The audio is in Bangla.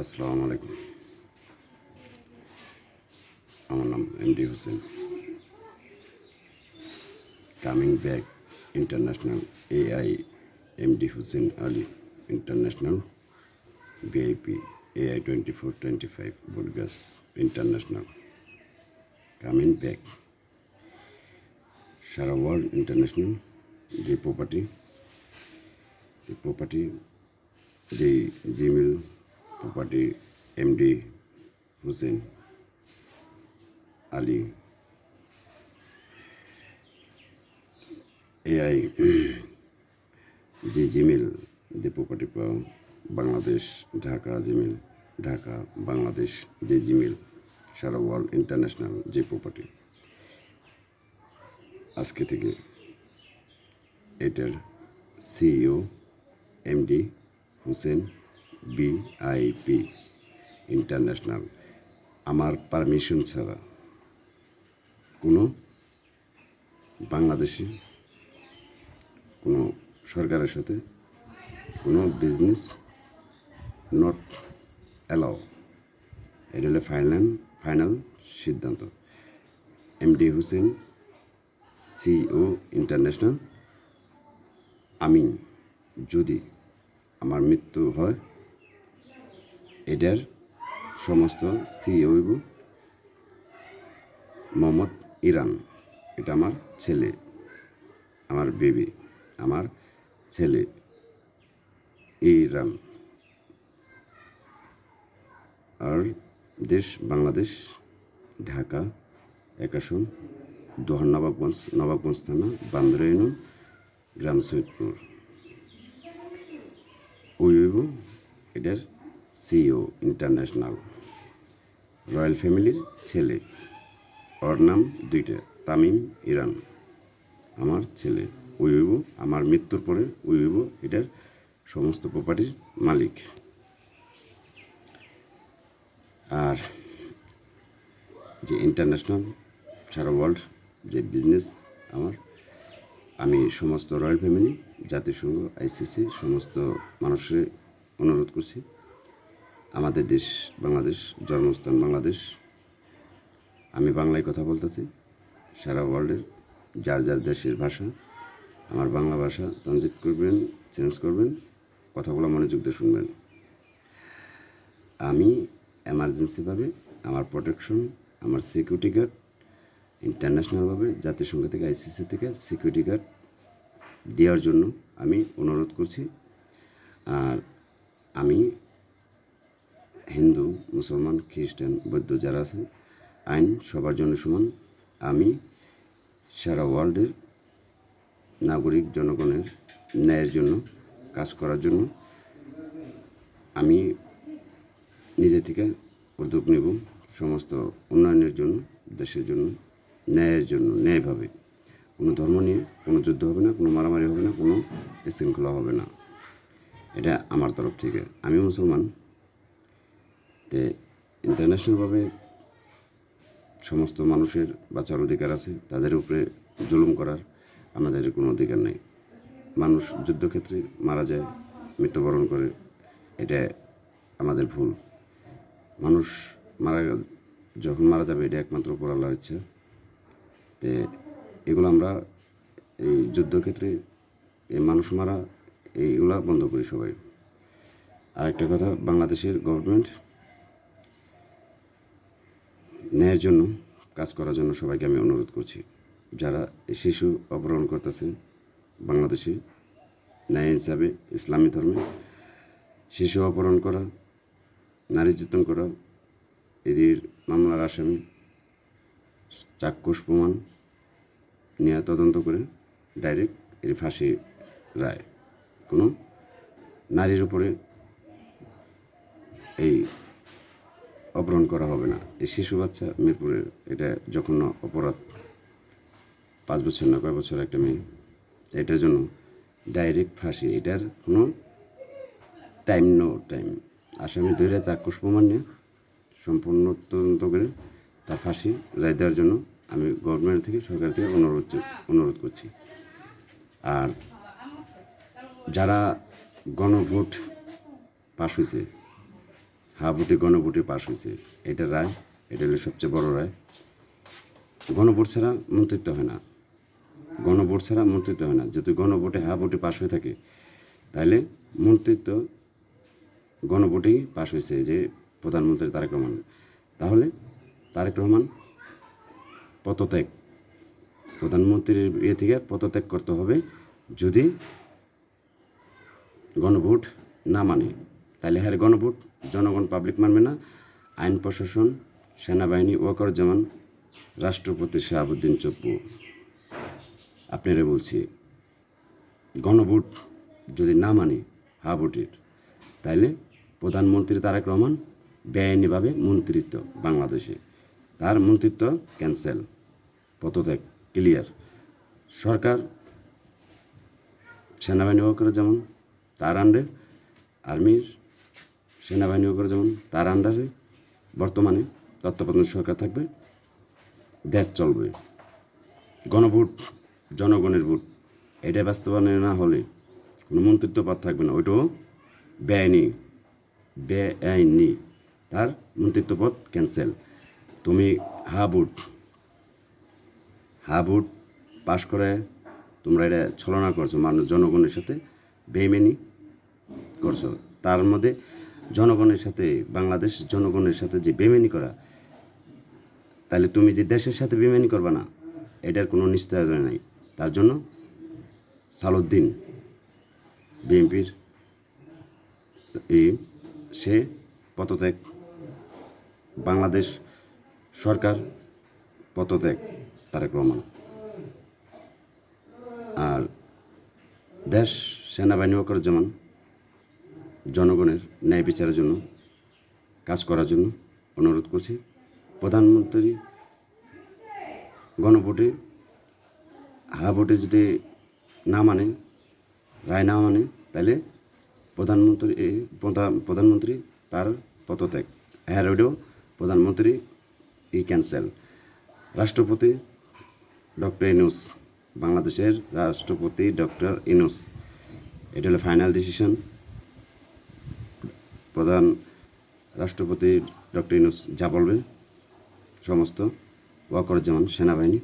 আসসালামু আলাইকুম। আমার নাম MD Hossain. Coming back international AI MD Hossain Ali international VIP AI 24-25 বুডগাস ইন্টারন্যাশনাল কামিং ব্যাক সারা ওয়ার্ল্ড ইন্টারন্যাশনাল যে প্রপার্টি যে Gmail property MD Hossain Ali AI যে জিমেল যে প্রপার্টি পাও বাংলাদেশ ঢাকা জিমেল ঢাকা বাংলাদেশ যে জিমেল সারা ওয়ার্ল্ড ইন্টারন্যাশনাল যে প্রপার্টি আজকে থেকে এটার CEO MD Hossain VIP international আমার পারমিশন ছাড়া কোনো বাংলাদেশি কোনো সরকারের সাথে কোনো বিজনেস নট অ্যালাউ। এটা হলো ফাইনাল সিদ্ধান্ত। MD Hossain CEO international. আমি যদি আমার মৃত্যু হয় এটার সমস্ত সিইও হইব মোহাম্মদ ইরান। এটা আমার ছেলে, আমার বেবি, আমার ছেলে ইরান। আর দেশ বাংলাদেশ ঢাকা 1 আসন দোহার নবাবগঞ্জ থানা বান্দরা ইউনিয়ন গ্রাম সৈয়দপুর। ওইব এটার সিইও ইন্টারন্যাশনাল রয়্যাল ফ্যামিলির ছেলে। ওর নাম 2টা তামিম ইরান। আমার ছেলে ওইব আমার মৃত্যুর পরে ওইব এটার সমস্ত প্রপার্টির মালিক। আর যে ইন্টারন্যাশনাল সারা ওয়ার্ল্ড যে বিজনেস আমি সমস্ত রয়্যাল ফ্যামিলি জাতিসংঘ আইসিসি সমস্ত মানুষের অনুরোধ করছি, আমাদের দেশ বাংলাদেশ, জন্মস্থান বাংলাদেশ, আমি বাংলায় কথা বলতেছি। সারা ওয়ার্ল্ডের যার যার দেশের ভাষা আমার বাংলা ভাষা ট্রানজিট করবেন, চেঞ্জ করবেন, কথাগুলো মনোযোগ দিয়ে শুনবেন। আমি এমার্জেন্সিভাবে আমার প্রোটেকশন, আমার সিকিউরিটি গার্ড ইন্টারন্যাশনালভাবে জাতিসংঘ থেকে আইসিসি থেকে সিকিউরিটি গার্ড দেওয়ার জন্য আমি অনুরোধ করছি। আর আমি হিন্দু, মুসলমান, খ্রিস্টান, বৌদ্ধ যারা আছে আইন সবার জন্য সমান। আমি সারা ওয়ার্ল্ডের নাগরিক জনগণের ন্যায়ের জন্য কাজ করার জন্য আমি নিজে থেকে উদ্যোগ নেব সমস্ত উন্নয়নের জন্য, দেশের জন্য, ন্যায়ের জন্য, ন্যায়ভাবে। কোনো ধর্ম নিয়ে কোনো যুদ্ধ হবে না, কোনো মারামারি হবে না, কোনো বিশৃঙ্খলা হবে না। এটা আমার তরফ থেকে। আমি মুসলমান, তে ইন্টারন্যাশনালভাবে সমস্ত মানুষের বাঁচার অধিকার আছে, তাদের উপরে জুলুম করার আমাদের কোনো অধিকার নেই। মানুষ যুদ্ধক্ষেত্রে মারা যায়, মৃত্যুবরণ করে, এটা আমাদের ভুল। মানুষ যখন মারা যাবে এটা একমাত্র উপর আল্লাহর ইচ্ছা। তে এগুলো আমরা এই যুদ্ধক্ষেত্রে এই মানুষ মারা এইগুলা বন্ধ করি সবাই। আরেকটা কথা, বাংলাদেশের গভর্নমেন্ট ন্যায়ের জন্য কাজ করার জন্য সবাইকে আমি অনুরোধ করছি। যারা শিশু অপহরণ করতেছে বাংলাদেশে, ন্যায় হিসাবে ইসলামী ধর্মে শিশু অপহরণ করা, নারী নির্যাতন করা, এদের মামলার আসামি চাক্ষুষ প্রমাণ নিয়ে তদন্ত করে ডাইরেক্ট এর ফাঁসি রায়। কোনো নারীর উপরে এই অপহরণ করা হবে না। এই শিশু বাচ্চা মিরপুরের এটা জঘন্য অপরাধ। 5 বছর না কয় বছর একটা মেয়ে, এটার জন্য ডাইরেক্ট ফাঁসি। এটার কোনো টাইম আসামি ধরে চাক্ষুষ প্রমাণ নিয়ে সম্পূর্ণ তদন্ত করে তার ফাঁসি রায় দেওয়ার জন্য আমি গভর্নমেন্ট থেকে, সরকার থেকে অনুরোধ করছি। আর যারা গণভোট পাশ হয়েছে হা ভোটে গণভোটে পাশ হয়েছে, এটা রায়, এটা হলো সবচেয়ে বড় রায়। গণভোট ছাড়া মন্ত্রিত্ব হয় না, গণভোট ছাড়া মন্ত্রিত্ব হয় না। যেহেতু গণভোটে হা ভোটে পাশ হয়ে থাকে, তাহলে মন্ত্রিত্ব গণভোটেই পাশ হয়েছে যে প্রধানমন্ত্রী তারেক রহমান। তাহলে তারেক রহমান পদত্যাগ, প্রধানমন্ত্রীর থেকে পদত্যাগ করতে হবে যদি গণভোট না মানে। তাহলে হ্যাঁ, গণভোট জনগণ পাবলিক মানবে না। আইন প্রশাসন, সেনাবাহিনী, ওয়াকারুজ্জামান, রাষ্ট্রপতি শাহাবুদ্দিন চপ্পু, আপনারা বলছি, গণভোট যদি না মানে হা ভোটের, তাইলে প্রধানমন্ত্রী তারেক রহমান বেআইনিভাবে মন্ত্রিত্ব বাংলাদেশে, তার মন্ত্রিত্ব ক্যান্সেল, পদত্যাগ ক্লিয়ার। সরকার, সেনাবাহিনী ওয়াকারুজ্জামান তার আন্ডারে, আর্মির সেনাবাহিনী ওয়াকারুজ্জামান তার আন্ডারে বর্তমানে তত্ত্বাবধায়ক সরকার থাকবে, দেশ চলবে। গণভোট জনগণের ভোট, এটা বাস্তবায়ন না হলে কোনো মন্ত্রিত্ব পদ থাকবে না, ওইটাও বেআইনি, তার মন্ত্রিত্ব পদ ক্যান্সেল। তুমি হা ভোট পাশ করে তোমরা এটা ছলনা করছো, মানুষ জনগণের সাথে বেইমানি করছো। তার মধ্যে জনগণের সাথে, বাংলাদেশ জনগণের সাথে যে বেইমানি করা, তাহলে তুমি যে দেশের সাথে বেইমানি করবা না, এটার কোনো নিশ্চয়তা নাই। তার জন্য সালাউদ্দিন বিএনপির সে পদত্যাগ, বাংলাদেশ সরকার পদত্যাগ তারেক রহমান। আর দেশ সেনাবাহিনী ওয়াকারুজ্জামান জনগণের ন্যায় বিচারের জন্য কাজ করার জন্য অনুরোধ করছি। প্রধানমন্ত্রী গণভোটে হা ভোটে যদি না মানে, রায় না মানে, তাহলে প্রধানমন্ত্রী তার পদত্যাগ, হ্যাঁ ওইটাও প্রধানমন্ত্রী ক্যান্সেল। রাষ্ট্রপতি ডক্টর ইউনূস, বাংলাদেশের রাষ্ট্রপতি ডক্টর ইউনূস, এটা হলো ফাইনাল ডিসিশন। প্রধান রাষ্ট্রপতি ডক্টর ইউনূস যা বলবে সমস্ত ওয়াকারুজ্জামান সেনাবাহিনী